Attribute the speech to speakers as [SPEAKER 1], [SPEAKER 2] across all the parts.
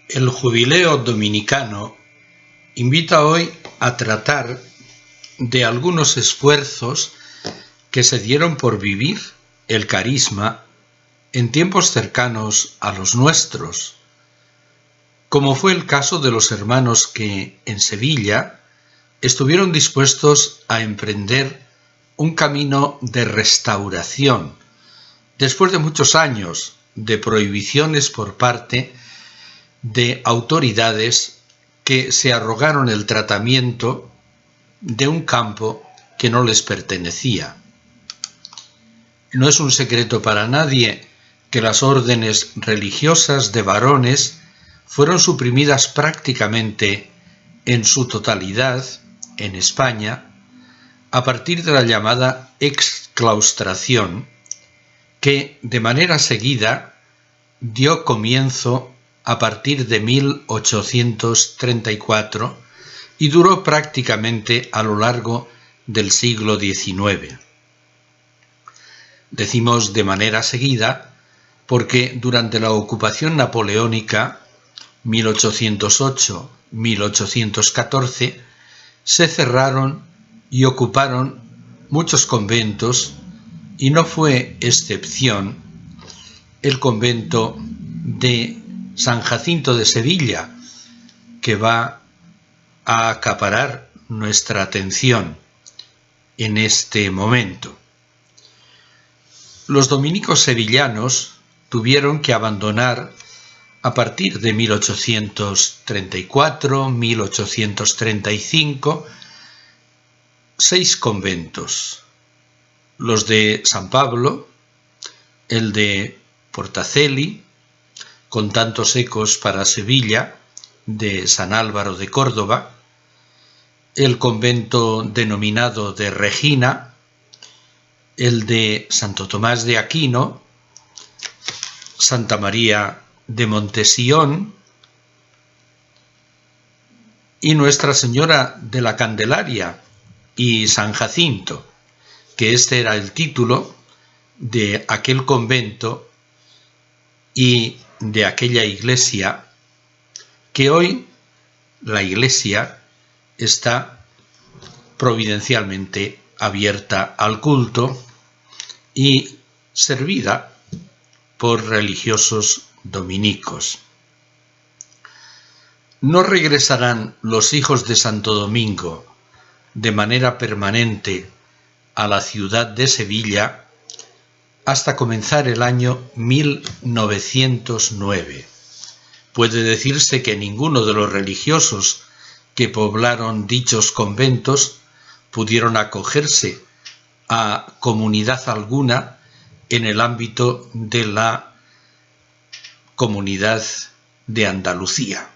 [SPEAKER 1] El jubileo dominicano invita hoy a tratar de algunos esfuerzos que se dieron por vivir el carisma en tiempos cercanos a los nuestros, como fue el caso de los hermanos que en Sevilla estuvieron dispuestos a emprender un camino de restauración después de muchos años de prohibiciones por parte de autoridades que se arrogaron el tratamiento de un campo que no les pertenecía. No es un secreto para nadie que las órdenes religiosas de varones fueron suprimidas prácticamente en su totalidad en España a partir de la llamada exclaustración, que de manera seguida dio comienzo a partir de 1834 y duró prácticamente a lo largo del siglo XIX. Decimos de manera seguida porque durante la ocupación napoleónica 1808-1814 se cerraron y ocuparon muchos conventos, y no fue excepción el convento de San Jacinto de Sevilla, que va a acaparar nuestra atención en este momento. Los dominicos sevillanos tuvieron que abandonar a partir de 1834-1835 6 conventos: los de San Pablo, el de Portaceli, con tantos ecos para Sevilla, de San Álvaro de Córdoba, el convento denominado de Regina, el de Santo Tomás de Aquino, Santa María de Montesión y Nuestra Señora de la Candelaria y San Jacinto, que este era el título de aquel convento y de aquella iglesia, que hoy la iglesia está providencialmente abierta al culto y servida por religiosos dominicos. No regresarán los hijos de Santo Domingo de manera permanente a la ciudad de Sevilla hasta comenzar el año 1909. Puede decirse que ninguno de los religiosos que poblaron dichos conventos pudieron acogerse a comunidad alguna en el ámbito de la Comunidad de Andalucía.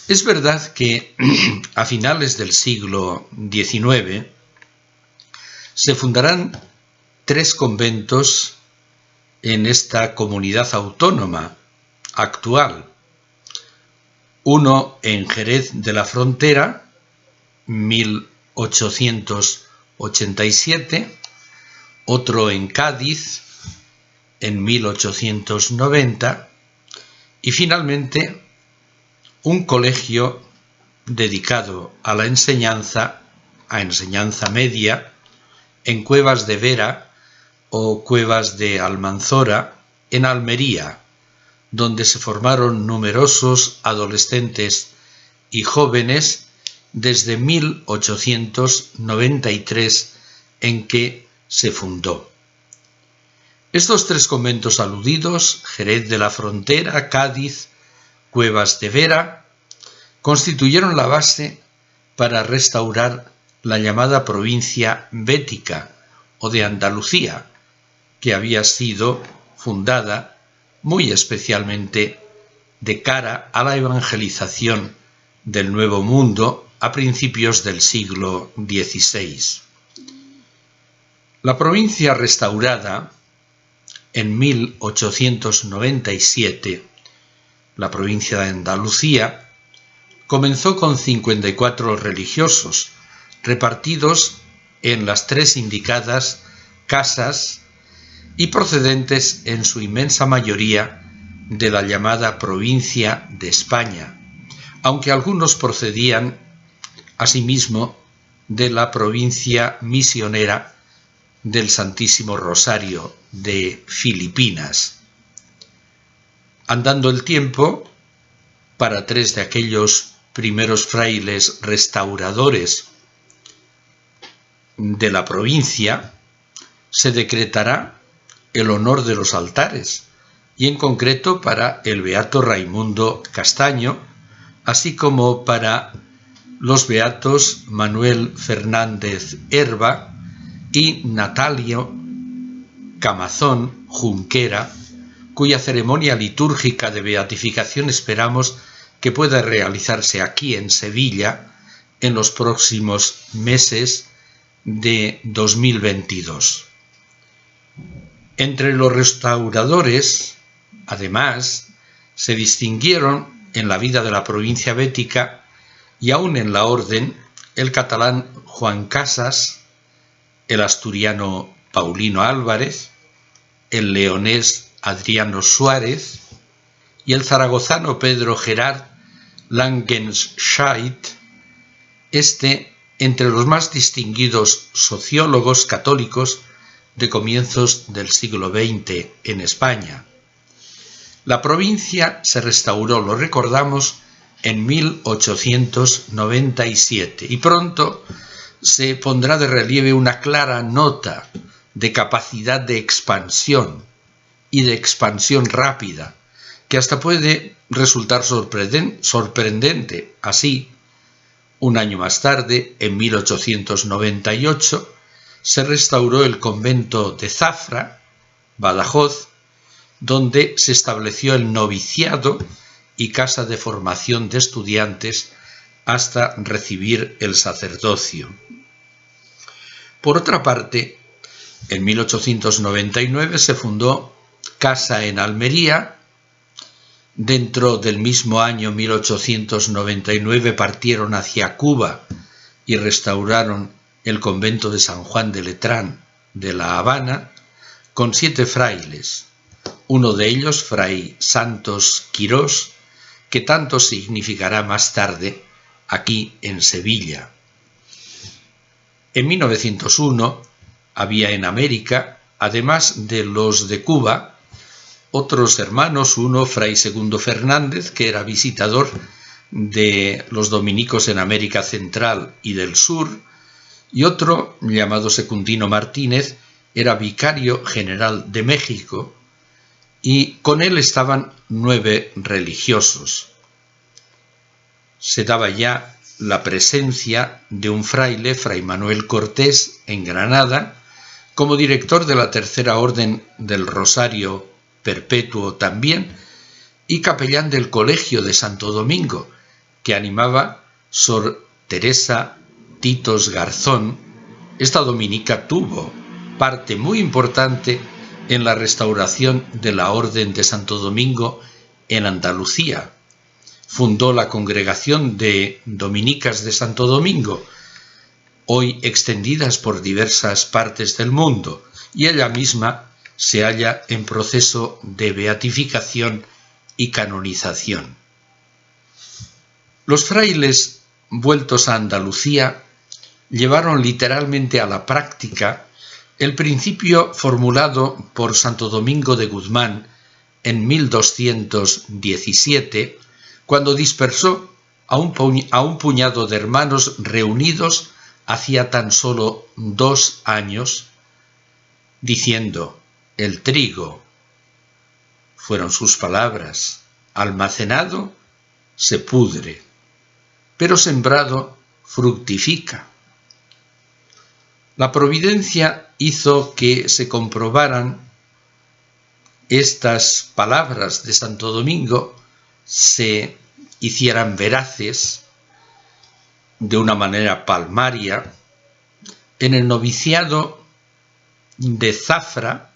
[SPEAKER 1] Es verdad que a finales del siglo XIX se fundarán 3 conventos en esta comunidad autónoma actual. Uno en Jerez de la Frontera, 1887, otro en Cádiz, en 1890, y finalmente un colegio dedicado a la enseñanza media, en Cuevas de Vera o Cuevas de Almanzora, en Almería, donde se formaron numerosos adolescentes y jóvenes desde 1893, en que se fundó. Estos 3 conventos aludidos, Jerez de la Frontera, Cádiz, Cuevas de Vera, constituyeron la base para restaurar la llamada provincia bética o de Andalucía, que había sido fundada muy especialmente de cara a la evangelización del Nuevo Mundo a principios del siglo XVI. La provincia restaurada en 1897, la provincia de Andalucía, comenzó con 54 religiosos, repartidos en las 3 indicadas casas y procedentes en su inmensa mayoría de la llamada provincia de España, aunque algunos procedían asimismo de la provincia misionera del Santísimo Rosario de Filipinas. Andando el tiempo, para 3 de aquellos primeros frailes restauradores de la provincia, se decretará el honor de los altares, y en concreto para el beato Raimundo Castaño, así como para los beatos Manuel Fernández Herba y Natalio Camazón Junquera, cuya ceremonia litúrgica de beatificación esperamos que pueda realizarse aquí en Sevilla en los próximos meses de 2022. Entre los restauradores, además, se distinguieron en la vida de la provincia bética y aún en la orden el catalán Juan Casas, el asturiano Paulino Álvarez, el leonés Adriano Suárez y el zaragozano Pedro Gerard Langenscheidt, entre los más distinguidos sociólogos católicos de comienzos del siglo XX en España. La provincia se restauró, lo recordamos, en 1897 y pronto se pondrá de relieve una clara nota de capacidad de expansión y de expansión rápida, que hasta puede resultar sorprendente. Así, un año más tarde, en 1898, se restauró el convento de Zafra, Badajoz, donde se estableció el noviciado y casa de formación de estudiantes hasta recibir el sacerdocio. Por otra parte, en 1899 se fundó Casa en Almería. Dentro del mismo año 1899 partieron hacia Cuba y restauraron el convento de San Juan de Letrán de La Habana con 7 frailes, uno de ellos Fray Santos Quirós, que tanto significará más tarde aquí en Sevilla. En 1901 había en América, además de los de Cuba, otros hermanos, uno Fray Segundo Fernández, que era visitador de los dominicos en América Central y del Sur, y otro, llamado Secundino Martínez, era vicario general de México, y con él estaban 9 religiosos. Se daba ya la presencia de un fraile, Fray Manuel Cortés, en Granada, como director de la Tercera Orden del Rosario Perpetuo también, y capellán del Colegio de Santo Domingo, que animaba Sor Teresa Titos Garzón. Esta dominica tuvo parte muy importante en la restauración de la Orden de Santo Domingo en Andalucía. Fundó la Congregación de Dominicas de Santo Domingo, hoy extendidas por diversas partes del mundo, y ella misma se halla en proceso de beatificación y canonización. Los frailes vueltos a Andalucía llevaron literalmente a la práctica el principio formulado por Santo Domingo de Guzmán en 1217, cuando dispersó a un puñado de hermanos reunidos hacía tan solo 2 años, diciendo: el trigo, fueron sus palabras, almacenado se pudre, pero sembrado fructifica. La providencia hizo que se comprobaran estas palabras de Santo Domingo, se hicieran veraces de una manera palmaria en el noviciado de Zafra,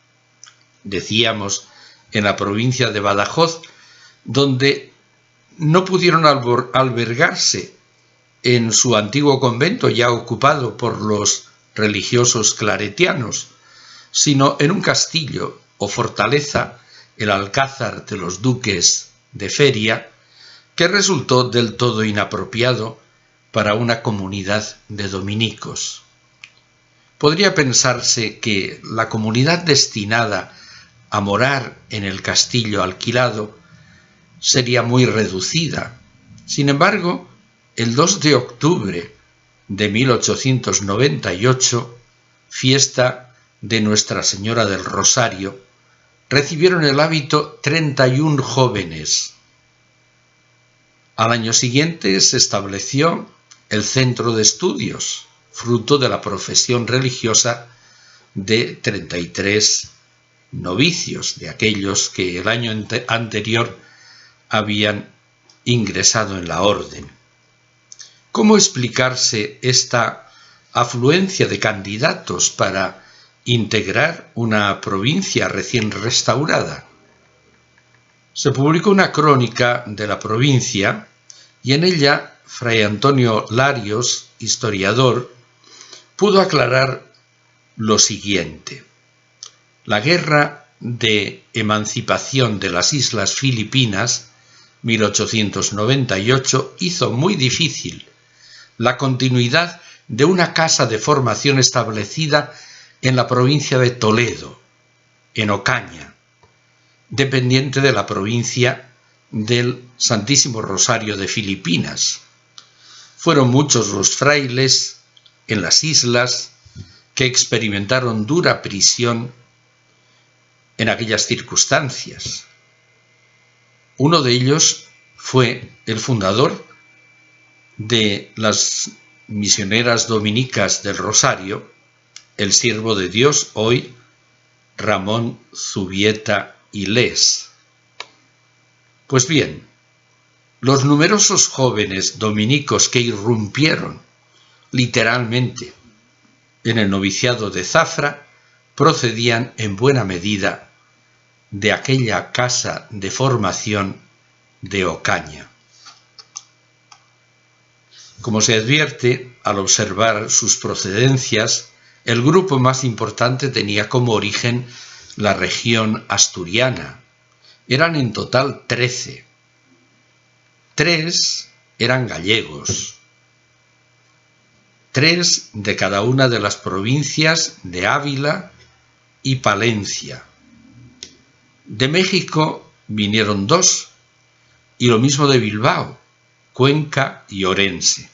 [SPEAKER 1] decíamos, en la provincia de Badajoz, donde no pudieron albergarse en su antiguo convento ya ocupado por los religiosos claretianos, sino en un castillo o fortaleza el Alcázar de los Duques de Feria, que resultó del todo inapropiado para una comunidad de dominicos. Podría pensarse que la comunidad destinada a morar en el castillo alquilado sería muy reducida. Sin embargo, el 2 de octubre de 1898, fiesta de Nuestra Señora del Rosario, recibieron el hábito 31 jóvenes. Al año siguiente se estableció el centro de estudios, fruto de la profesión religiosa de 33 novicios, de aquellos que el año anterior habían ingresado en la orden. ¿Cómo explicarse esta afluencia de candidatos para integrar una provincia recién restaurada? Se publicó una crónica de la provincia y en ella Fray Antonio Larios, historiador, pudo aclarar lo siguiente. La guerra de emancipación de las Islas Filipinas, 1898, hizo muy difícil la continuidad de una casa de formación establecida en la provincia de Toledo, en Ocaña, dependiente de la provincia del Santísimo Rosario de Filipinas. Fueron muchos los frailes en las islas que experimentaron dura prisión en aquellas circunstancias. Uno de ellos fue el fundador de las misioneras dominicas del Rosario, el siervo de Dios, hoy Ramón Zubieta Ilés. Pues bien, los numerosos jóvenes dominicos que irrumpieron literalmente en el noviciado de Zafra procedían en buena medida de aquella casa de formación de Ocaña. Como se advierte al observar sus procedencias, el grupo más importante tenía como origen la región asturiana. Eran en total 13. 3 eran gallegos, 3 de cada una de las provincias de Ávila y Palencia. De México vinieron 2, y lo mismo de Bilbao, Cuenca y Orense.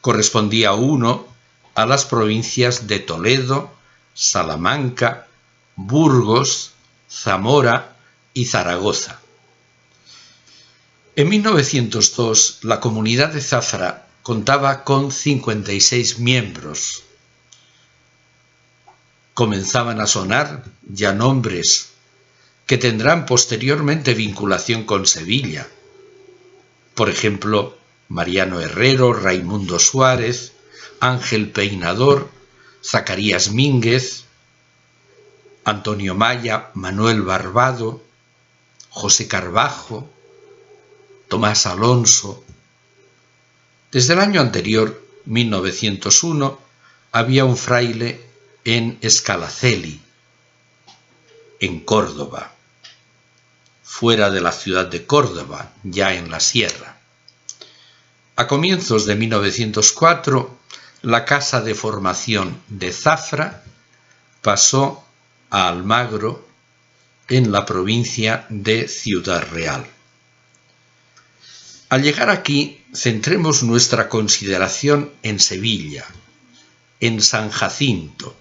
[SPEAKER 1] Correspondía 1 a las provincias de Toledo, Salamanca, Burgos, Zamora y Zaragoza. En 1902, la comunidad de Zafra contaba con 56 miembros. Comenzaban a sonar ya nombres que tendrán posteriormente vinculación con Sevilla. Por ejemplo, Mariano Herrero, Raimundo Suárez, Ángel Peinador, Zacarías Mínguez, Antonio Maya, Manuel Barbado, José Carvajo, Tomás Alonso. Desde el año anterior, 1901, había un fraile en Escalaceli, en Córdoba, fuera de la ciudad de Córdoba, ya en la sierra. A comienzos de 1904, la casa de formación de Zafra pasó a Almagro, en la provincia de Ciudad Real. Al llegar aquí, centremos nuestra consideración en Sevilla, en San Jacinto.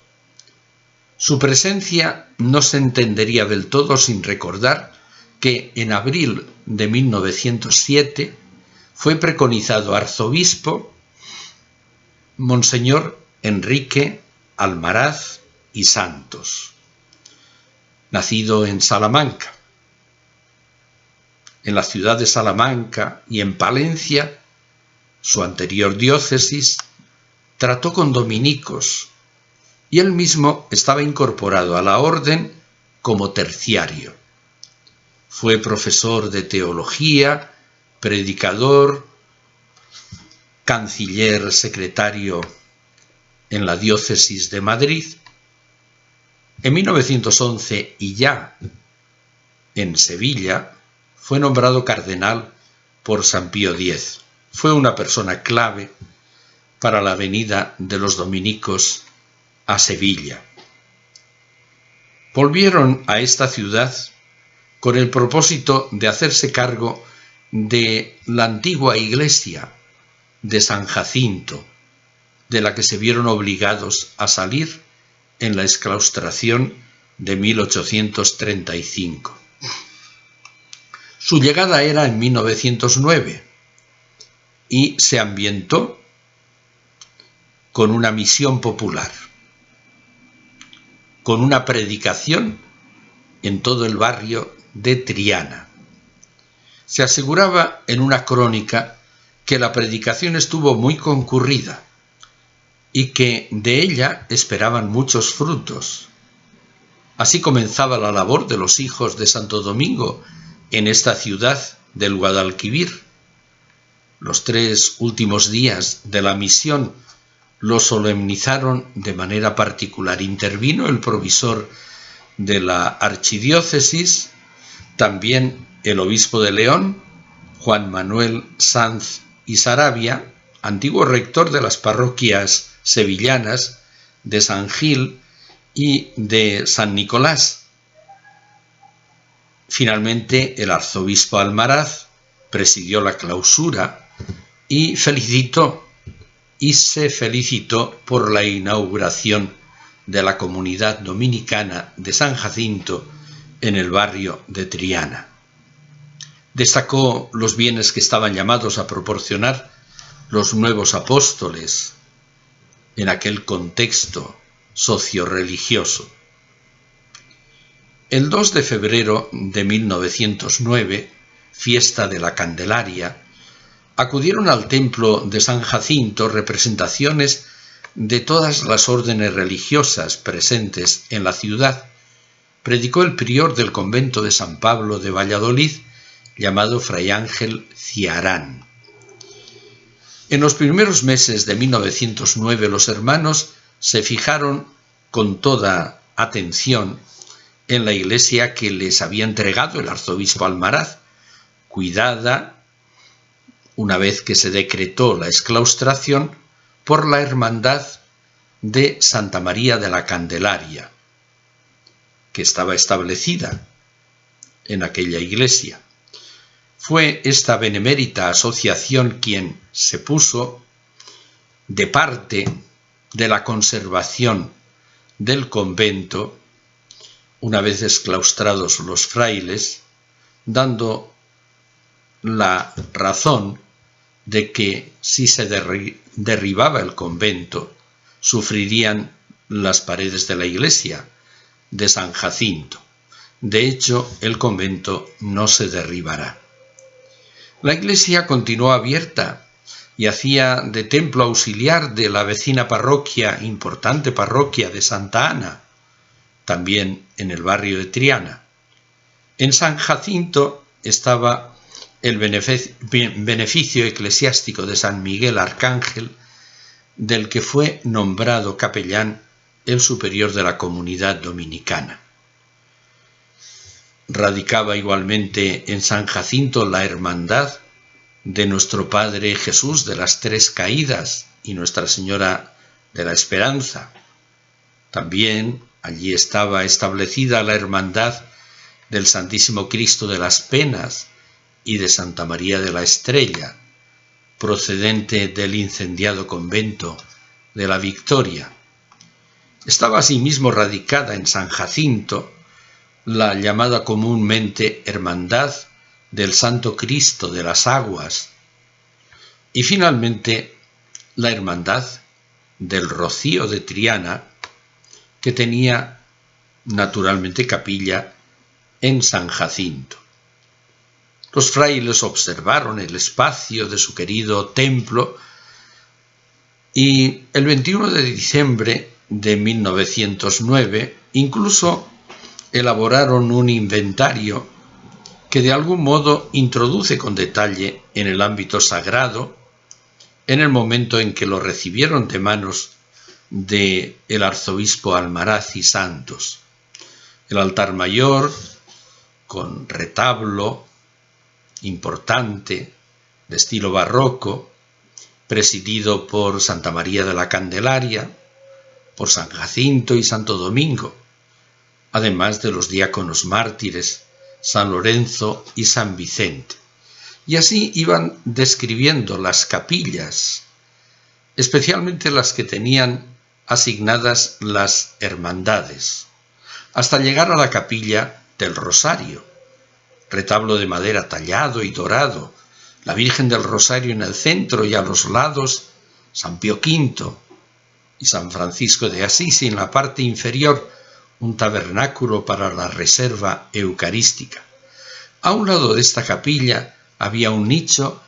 [SPEAKER 1] Su presencia no se entendería del todo sin recordar que en abril de 1907 fue preconizado arzobispo Monseñor Enrique Almaraz y Santos, nacido en Salamanca. En la ciudad de Salamanca y en Palencia, su anterior diócesis, trató con dominicos y él mismo estaba incorporado a la orden como terciario. Fue profesor de teología, predicador, canciller secretario en la diócesis de Madrid. En 1911 y ya en Sevilla, fue nombrado cardenal por San Pío X. Fue una persona clave para la venida de los dominicos a Sevilla. Volvieron a esta ciudad con el propósito de hacerse cargo de la antigua iglesia de San Jacinto, de la que se vieron obligados a salir en la exclaustración de 1835. Su llegada era en 1909 y se ambientó con una misión popular, con una predicación en todo el barrio de Triana. Se aseguraba en una crónica que la predicación estuvo muy concurrida y que de ella esperaban muchos frutos. Así comenzaba la labor de los hijos de Santo Domingo en esta ciudad del Guadalquivir. Los 3 últimos días de la misión lo solemnizaron de manera particular. Intervino el provisor de la archidiócesis, también el obispo de León, Juan Manuel Sanz y Sarabia, antiguo rector de las parroquias sevillanas de San Gil y de San Nicolás. Finalmente, el arzobispo Almaraz presidió la clausura y se felicitó por la inauguración de la comunidad dominicana de San Jacinto en el barrio de Triana. Destacó los bienes que estaban llamados a proporcionar los nuevos apóstoles en aquel contexto socio-religioso. El 2 de febrero de 1909, fiesta de la Candelaria, acudieron al templo de San Jacinto representaciones de todas las órdenes religiosas presentes en la ciudad. Predicó el prior del convento de San Pablo de Valladolid, llamado Fray Ángel Ciarán. En los primeros meses de 1909 los hermanos se fijaron con toda atención en la iglesia que les había entregado el arzobispo Almaraz, cuidada, una vez que se decretó la exclaustración, por la Hermandad de Santa María de la Candelaria, que estaba establecida en aquella iglesia. Fue esta benemérita asociación quien se puso de parte de la conservación del convento una vez exclaustrados los frailes, dando la razón de que si se derribaba el convento, sufrirían las paredes de la iglesia de San Jacinto. De hecho, el convento no se derribará. La iglesia continuó abierta y hacía de templo auxiliar de la vecina parroquia, importante parroquia de Santa Ana, también en el barrio de Triana. En San Jacinto estaba el beneficio eclesiástico de San Miguel Arcángel, del que fue nombrado capellán el superior de la comunidad dominicana. Radicaba igualmente en San Jacinto la hermandad de nuestro Padre Jesús de las Tres Caídas y Nuestra Señora de la Esperanza. También allí estaba establecida la hermandad del Santísimo Cristo de las Penas y de Santa María de la Estrella, procedente del incendiado convento de la Victoria. Estaba asimismo radicada en San Jacinto la llamada comúnmente Hermandad del Santo Cristo de las Aguas y finalmente la Hermandad del Rocío de Triana, que tenía naturalmente capilla en San Jacinto. Los frailes observaron el espacio de su querido templo y el 21 de diciembre de 1909 incluso elaboraron un inventario que de algún modo introduce con detalle en el ámbito sagrado en el momento en que lo recibieron de manos del arzobispo Almaraz y Santos. El altar mayor con retablo importante de estilo barroco, presidido por Santa María de la Candelaria, por San Jacinto y Santo Domingo, además de los diáconos mártires San Lorenzo y San Vicente. Y así iban describiendo las capillas, especialmente las que tenían asignadas las hermandades, hasta llegar a la capilla del Rosario, retablo de madera tallado y dorado, la Virgen del Rosario en el centro y a los lados San Pío V y San Francisco de Asís, y en la parte inferior un tabernáculo para la reserva eucarística. A un lado de esta capilla había un nicho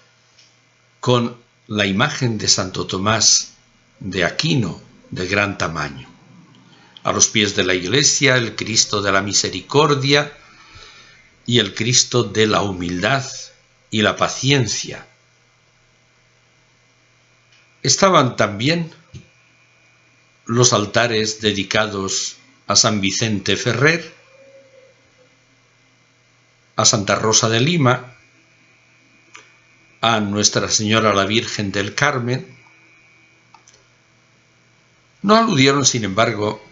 [SPEAKER 1] con la imagen de Santo Tomás de Aquino de gran tamaño. A los pies de la iglesia el Cristo de la Misericordia y el Cristo de la Humildad y la Paciencia. Estaban también los altares dedicados a San Vicente Ferrer, a Santa Rosa de Lima, a Nuestra Señora la Virgen del Carmen. No aludieron, sin embargo,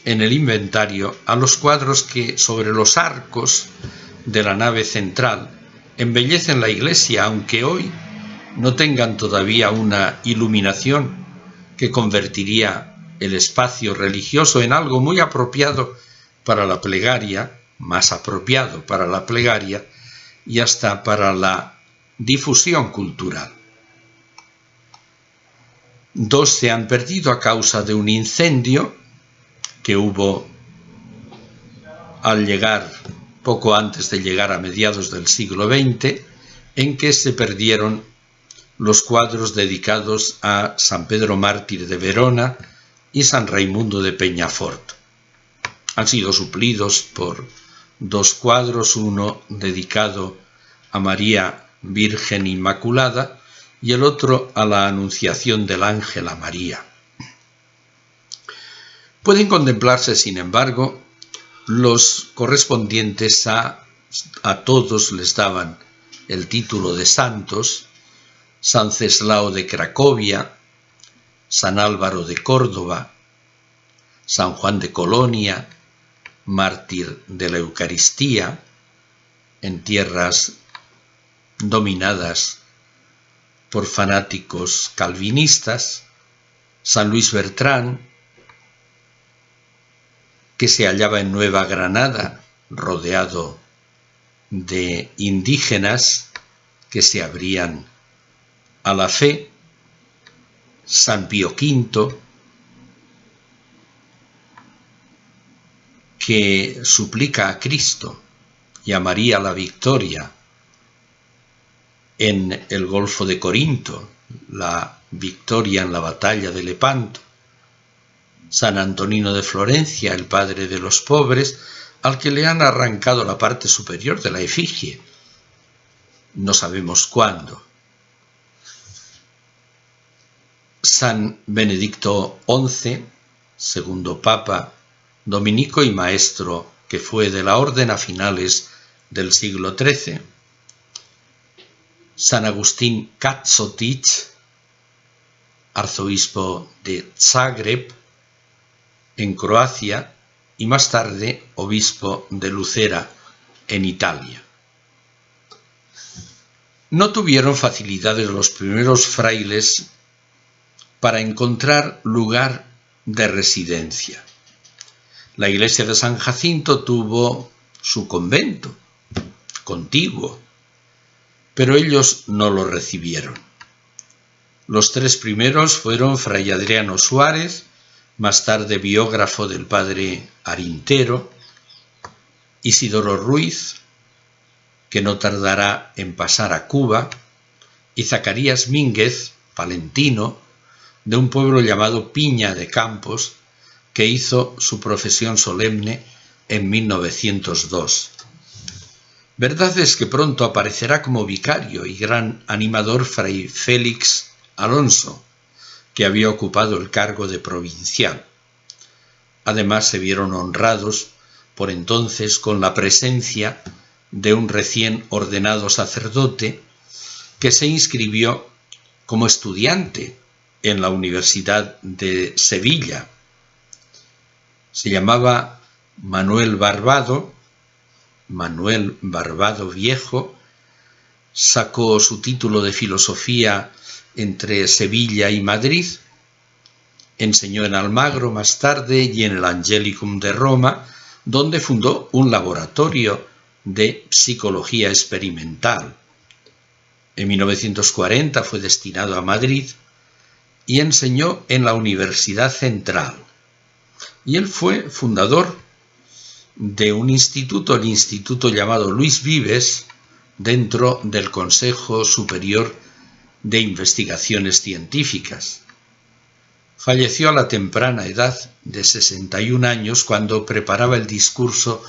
[SPEAKER 1] en el inventario a los cuadros que sobre los arcos de la nave central embellecen la iglesia, aunque hoy no tengan todavía una iluminación que convertiría el espacio religioso en algo muy apropiado para la plegaria, más apropiado para la plegaria y hasta para la difusión cultural. Dos se han perdido a causa de un incendio que hubo al llegar, poco antes de llegar a mediados del siglo XX, en que se perdieron los cuadros dedicados a San Pedro Mártir de Verona y San Raimundo de Peñafort. Han sido suplidos por dos cuadros, uno dedicado a María Virgen Inmaculada y el otro a la Anunciación del Ángel a María. Pueden contemplarse, sin embargo, los correspondientes a todos les daban el título de santos: San Ceslao de Cracovia, San Álvaro de Córdoba, San Juan de Colonia, mártir de la Eucaristía, en tierras dominadas por fanáticos calvinistas, San Luis Bertrán, que se hallaba en Nueva Granada, rodeado de indígenas que se abrían a la fe, San Pío V, que suplica a Cristo y a María la Victoria en el Golfo de Corinto, la victoria en la batalla de Lepanto, San Antonino de Florencia, el padre de los pobres, al que le han arrancado la parte superior de la efigie, no sabemos cuándo, San Benedicto XI, segundo papa dominico y maestro que fue de la orden a finales del siglo XIII, San Agustín Katsotic, arzobispo de Zagreb, en Croacia, y más tarde obispo de Lucera, en Italia. No tuvieron facilidades los primeros frailes para encontrar lugar de residencia. La iglesia de San Jacinto tuvo su convento contiguo, pero ellos no lo recibieron. Los tres primeros fueron Fray Adriano Suárez, más tarde biógrafo del padre Arintero, Isidoro Ruiz, que no tardará en pasar a Cuba, y Zacarías Mínguez, palentino, de un pueblo llamado Piña de Campos, que hizo su profesión solemne en 1902. Verdad es que pronto aparecerá como vicario y gran animador Fray Félix Alonso, que había ocupado el cargo de provincial. Además se vieron honrados por entonces con la presencia de un recién ordenado sacerdote que se inscribió como estudiante en la Universidad de Sevilla. Se llamaba Manuel Barbado Viejo, sacó su título de filosofía entre Sevilla y Madrid, enseñó en Almagro más tarde y en el Angelicum de Roma, donde fundó un laboratorio de psicología experimental. En 1940 fue destinado a Madrid y enseñó en la Universidad Central. Y él fue fundador de un instituto, el instituto llamado Luis Vives, dentro del Consejo Superior de Investigaciones Científicas. Falleció a la temprana edad de 61 años cuando preparaba el discurso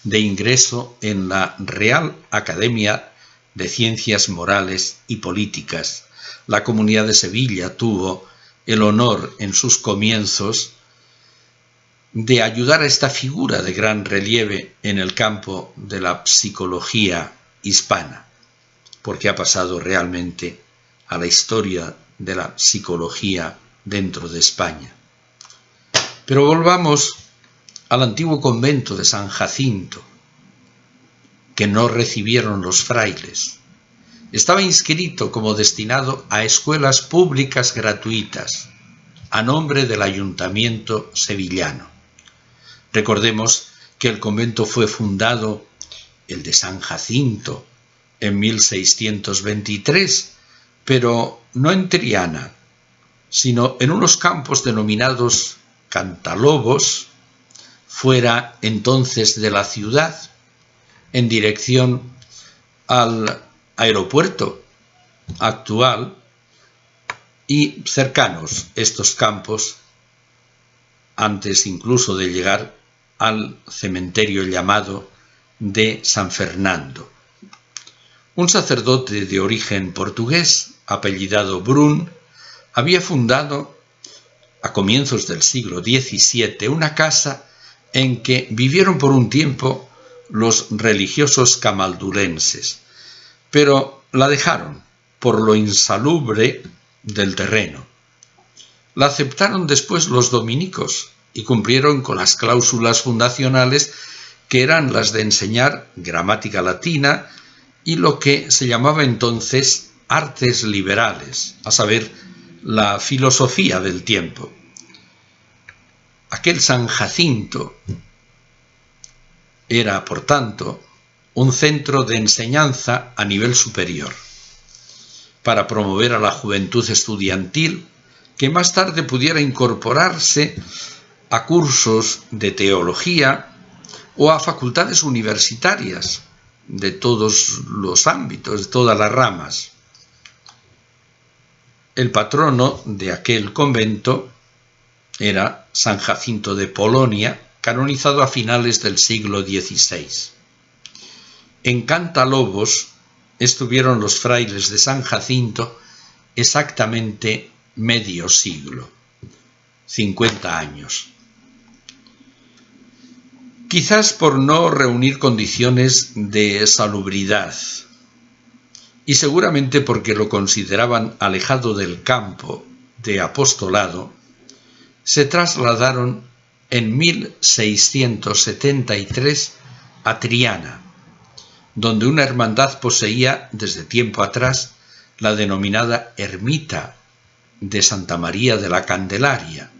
[SPEAKER 1] de ingreso en la Real Academia de Ciencias Morales y Políticas. La Comunidad de Sevilla tuvo el honor en sus comienzos de ayudar a esta figura de gran relieve en el campo de la psicología hispana, porque ha pasado realmente a la historia de la psicología dentro de España. Pero volvamos al antiguo convento de San Jacinto, que no recibieron los frailes. Estaba inscrito como destinado a escuelas públicas gratuitas, a nombre del ayuntamiento sevillano. Recordemos que el convento fue fundado, el de San Jacinto, en 1623, pero no en Triana, sino en unos campos denominados Cantalobos, fuera entonces de la ciudad, en dirección al aeropuerto actual, y cercanos estos campos, antes incluso de llegar al cementerio llamado de San Fernando. Un sacerdote de origen portugués, apellidado Brun, había fundado a comienzos del siglo XVII una casa en que vivieron por un tiempo los religiosos camaldulenses, pero la dejaron por lo insalubre del terreno. La aceptaron después los dominicos y cumplieron con las cláusulas fundacionales, que eran las de enseñar gramática latina y lo que se llamaba entonces artes liberales, a saber, la filosofía del tiempo. Aquel San Jacinto era, por tanto, un centro de enseñanza a nivel superior, para promover a la juventud estudiantil que más tarde pudiera incorporarse a cursos de teología o a facultades universitarias de todos los ámbitos, de todas las ramas. El patrono de aquel convento era San Jacinto de Polonia, canonizado a finales del siglo XVI. En Cantalobos estuvieron los frailes de San Jacinto exactamente medio siglo, 50 años. Quizás por no reunir condiciones de salubridad, y seguramente porque lo consideraban alejado del campo de apostolado, se trasladaron en 1673 a Triana, donde una hermandad poseía desde tiempo atrás la denominada Ermita de Santa María de la Candelaria.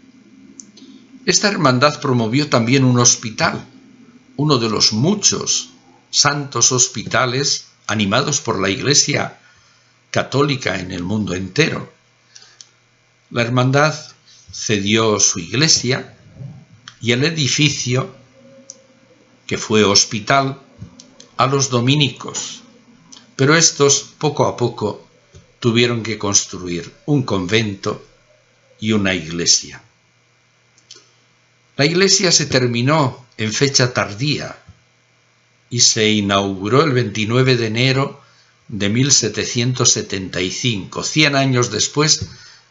[SPEAKER 1] Esta hermandad promovió también un hospital, uno de los muchos santos hospitales animados por la Iglesia católica en el mundo entero. La hermandad cedió su iglesia y el edificio, que fue hospital, a los dominicos, pero estos poco a poco tuvieron que construir un convento y una iglesia. La iglesia se terminó en fecha tardía y se inauguró el 29 de enero de 1775, 100 años después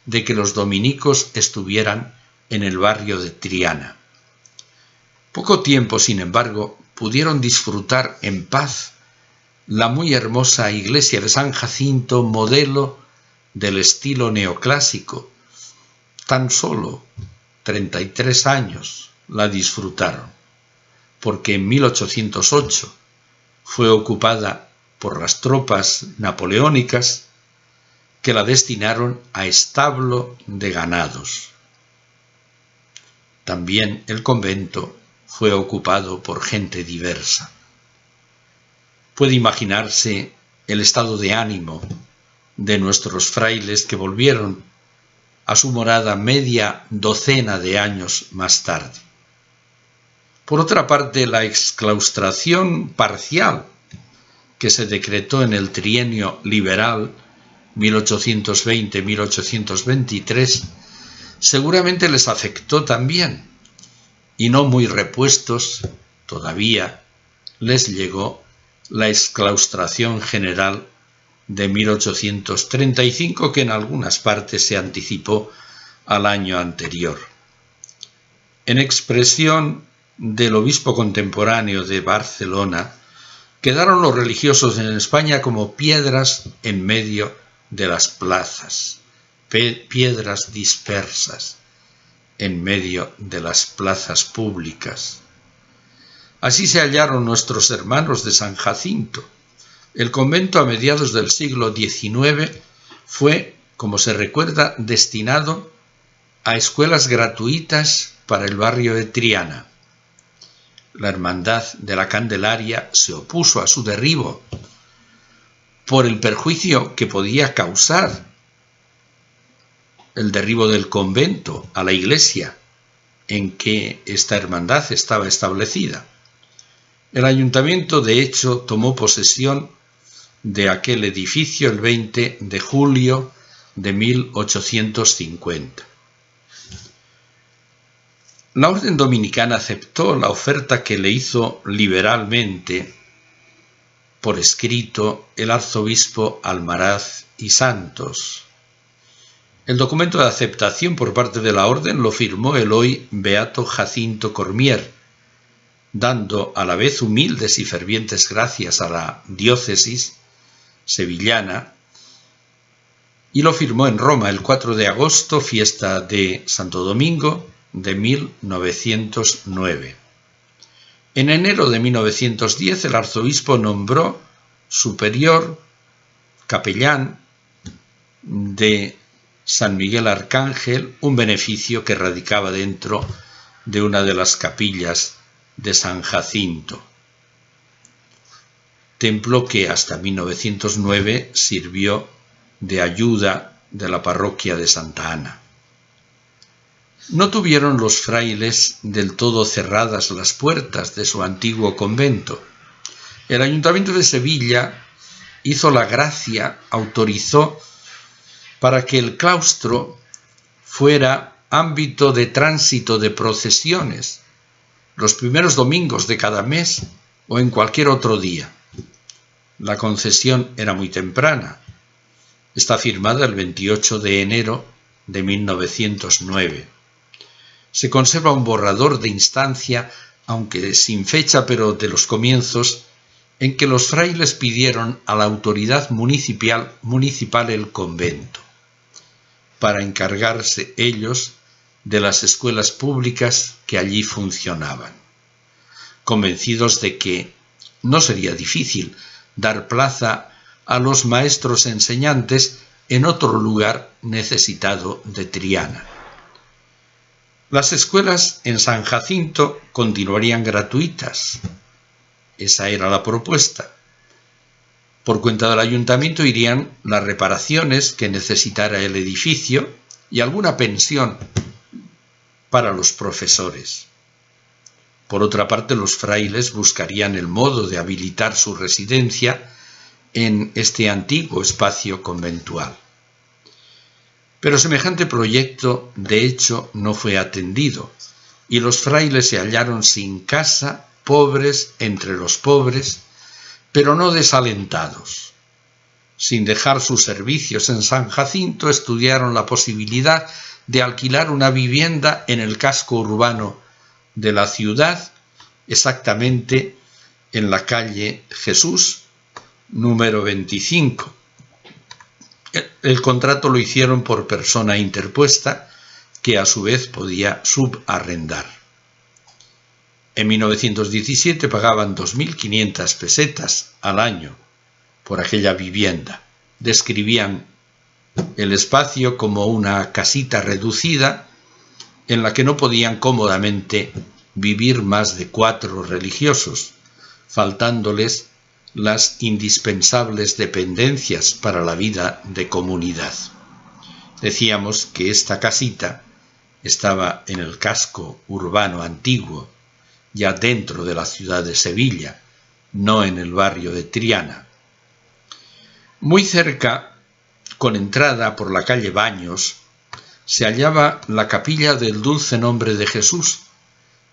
[SPEAKER 1] de que los dominicos estuvieran en el barrio de Triana. Poco tiempo, sin embargo, pudieron disfrutar en paz la muy hermosa iglesia de San Jacinto, modelo del estilo neoclásico. Tan solo 33 años la disfrutaron, porque en 1808 fue ocupada por las tropas napoleónicas que la destinaron a establo de ganados. También el convento fue ocupado por gente diversa. Puede imaginarse el estado de ánimo de nuestros frailes que volvieron a su morada media docena de años más tarde. Por otra parte, la exclaustración parcial que se decretó en el trienio liberal 1820-1823 seguramente les afectó también, y no muy repuestos todavía les llegó la exclaustración general de 1835, que en algunas partes se anticipó al año anterior. En expresión del obispo contemporáneo de Barcelona, quedaron los religiosos en España como piedras en medio de las plazas, piedras dispersas en medio de las plazas públicas. Así se hallaron nuestros hermanos de San Jacinto. El convento a mediados del siglo XIX fue, como se recuerda, destinado a escuelas gratuitas para el barrio de Triana. La Hermandad de la Candelaria se opuso a su derribo por el perjuicio que podía causar el derribo del convento a la iglesia en que esta hermandad estaba establecida. El ayuntamiento, de hecho, tomó posesión de aquel edificio el 20 de julio de 1850. La orden dominicana aceptó la oferta que le hizo liberalmente por escrito el arzobispo Almaraz y Santos. El documento de aceptación por parte de la orden lo firmó el hoy beato Jacinto Cormier, dando a la vez humildes y fervientes gracias a la diócesis sevillana, y lo firmó en Roma el 4 de agosto, fiesta de Santo Domingo de 1909. En enero de 1910 el arzobispo nombró superior capellán de San Miguel Arcángel, un beneficio que radicaba dentro de una de las capillas de San Jacinto, templo que hasta 1909 sirvió de ayuda de la parroquia de Santa Ana. No tuvieron los frailes del todo cerradas las puertas de su antiguo convento. El Ayuntamiento de Sevilla hizo la gracia, autorizó para que el claustro fuera ámbito de tránsito de procesiones los primeros domingos de cada mes o en cualquier otro día. La concesión era muy temprana. Está firmada el 28 de enero de 1909. Se conserva un borrador de instancia, aunque sin fecha, pero de los comienzos, en que los frailes pidieron a la autoridad municipal el convento, para encargarse ellos de las escuelas públicas que allí funcionaban, convencidos de que no sería difícil dar plaza a los maestros enseñantes en otro lugar necesitado de Triana. Las escuelas en San Jacinto continuarían gratuitas. Esa era la propuesta. Por cuenta del ayuntamiento irían las reparaciones que necesitara el edificio y alguna pensión para los profesores. Por otra parte, los frailes buscarían el modo de habilitar su residencia en este antiguo espacio conventual. Pero semejante proyecto, de hecho, no fue atendido, y los frailes se hallaron sin casa, pobres entre los pobres, pero no desalentados. Sin dejar sus servicios en San Jacinto, estudiaron la posibilidad de alquilar una vivienda en el casco urbano de la ciudad, exactamente en la calle Jesús, número 25. El contrato lo hicieron por persona interpuesta, que a su vez podía subarrendar. En 1917 pagaban 2.500 pesetas al año por aquella vivienda. Describían el espacio como una casita reducida en la que no podían cómodamente vivir más de 4 religiosos, faltándoles las indispensables dependencias para la vida de comunidad. Decíamos que esta casita estaba en el casco urbano antiguo, ya dentro de la ciudad de Sevilla, no en el barrio de Triana. Muy cerca, con entrada por la calle Baños, se hallaba la capilla del Dulce Nombre de Jesús,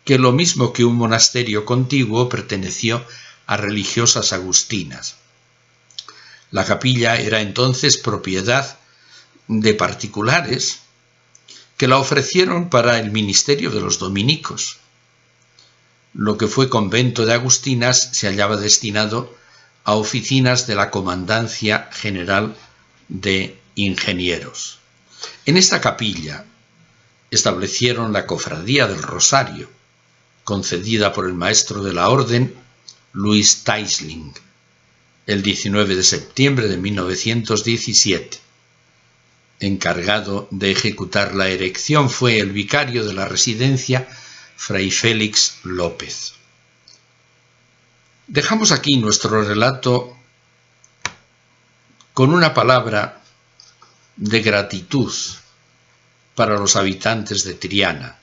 [SPEAKER 1] que lo mismo que un monasterio contiguo perteneció a religiosas agustinas. La capilla era entonces propiedad de particulares que la ofrecieron para el ministerio de los dominicos. Lo que fue convento de agustinas se hallaba destinado a oficinas de la Comandancia General de Ingenieros. En esta capilla establecieron la Cofradía del Rosario, concedida por el maestro de la orden, Luis Teisling, el 19 de septiembre de 1917. Encargado de ejecutar la erección fue el vicario de la residencia, Fray Félix López. Dejamos aquí nuestro relato con una palabra de gratitud para los habitantes de Triana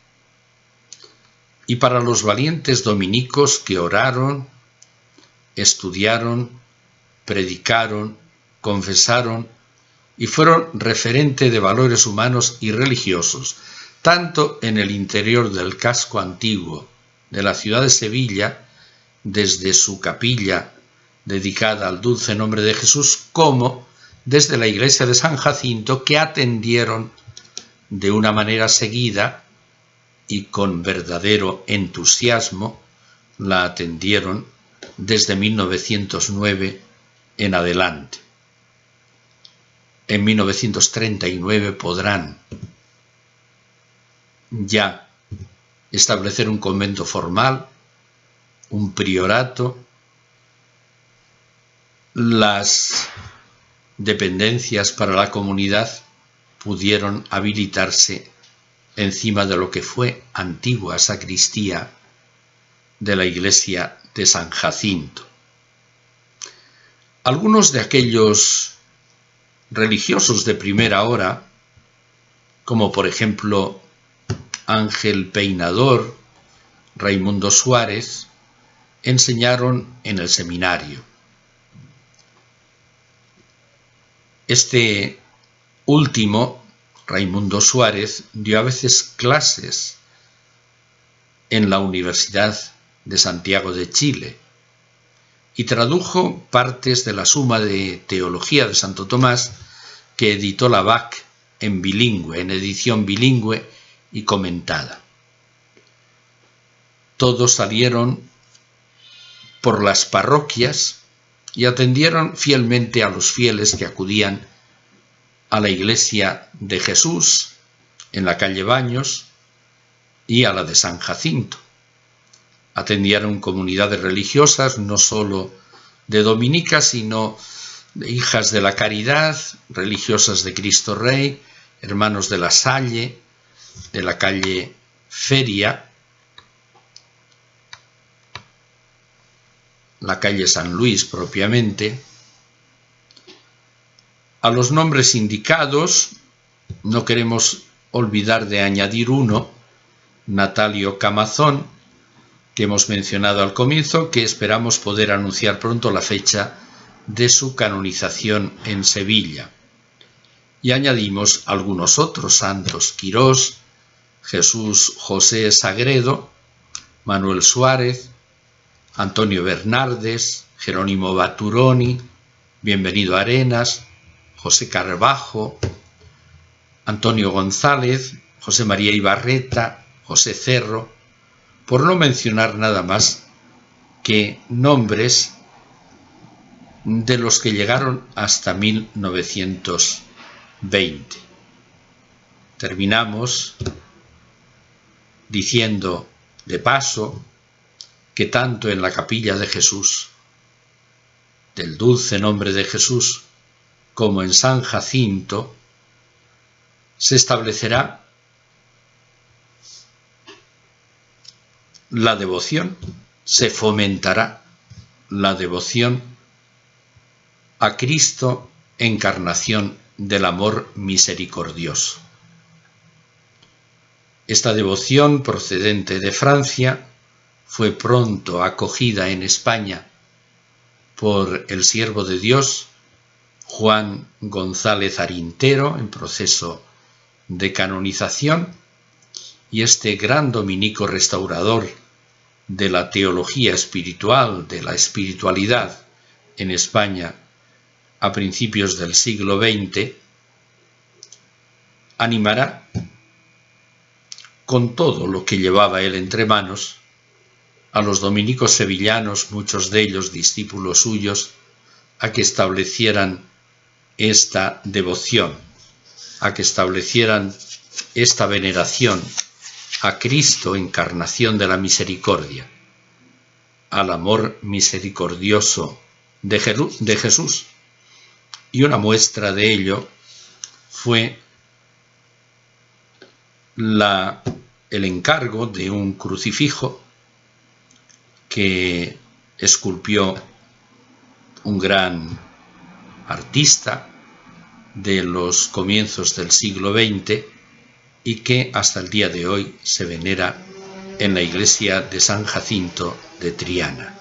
[SPEAKER 1] y para los valientes dominicos que oraron, estudiaron, predicaron, confesaron y fueron referente de valores humanos y religiosos, tanto en el interior del casco antiguo de la ciudad de Sevilla, desde su capilla dedicada al Dulce Nombre de Jesús, como desde la iglesia de San Jacinto, que atendieron de una manera seguida y con verdadero entusiasmo, la atendieron desde 1909 en adelante. En 1939 podrán ya establecer un convento formal, un priorato, las dependencias para la comunidad pudieron habilitarse encima de lo que fue antigua sacristía de la iglesia de San Jacinto. Algunos de aquellos religiosos de primera hora, como por ejemplo Ángel Peinador, Raimundo Suárez, enseñaron en el seminario. Este último, Raimundo Suárez, dio a veces clases en la Universidad de Santiago de Chile y tradujo partes de la Suma de Teología de Santo Tomás que editó la BAC en bilingüe, en edición bilingüe y comentada. Todos salieron por las parroquias y atendieron fielmente a los fieles que acudían a la iglesia de Jesús en la calle Baños y a la de San Jacinto. Atendieron comunidades religiosas, no solo de dominicas, sino de hijas de la caridad, religiosas de Cristo Rey, hermanos de la Salle, de la calle Feria, la calle San Luis propiamente. A los nombres indicados no queremos olvidar de añadir uno, Natalio Camazón, que hemos mencionado al comienzo, que esperamos poder anunciar pronto la fecha de su canonización en Sevilla. Y añadimos algunos otros santos: Quirós, Jesús José Sagredo, Manuel Suárez, Antonio Bernardes, Jerónimo Baturoni, Bienvenido Arenas, José Carvajo, Antonio González, José María Ibarreta, José Cerro, por no mencionar nada más que nombres de los que llegaron hasta 1920. Terminamos diciendo de paso que tanto en la Capilla de Jesús, del Dulce Nombre de Jesús, como en San Jacinto, se establecerá la devoción, se fomentará la devoción a Cristo, encarnación del amor misericordioso. Esta devoción procedente de Francia fue pronto acogida en España por el siervo de Dios, Juan González Arintero, en proceso de canonización, y este gran dominico restaurador de la teología espiritual, de la espiritualidad en España a principios del siglo XX, animará con todo lo que llevaba él entre manos a los dominicos sevillanos, muchos de ellos discípulos suyos, a que establecieran esta devoción, a que establecieran esta veneración a Cristo, encarnación de la misericordia, al amor misericordioso de Jesús. Y una muestra de ello fue el encargo de un crucifijo que esculpió un gran artista de los comienzos del siglo XX y que hasta el día de hoy se venera en la iglesia de San Jacinto de Triana.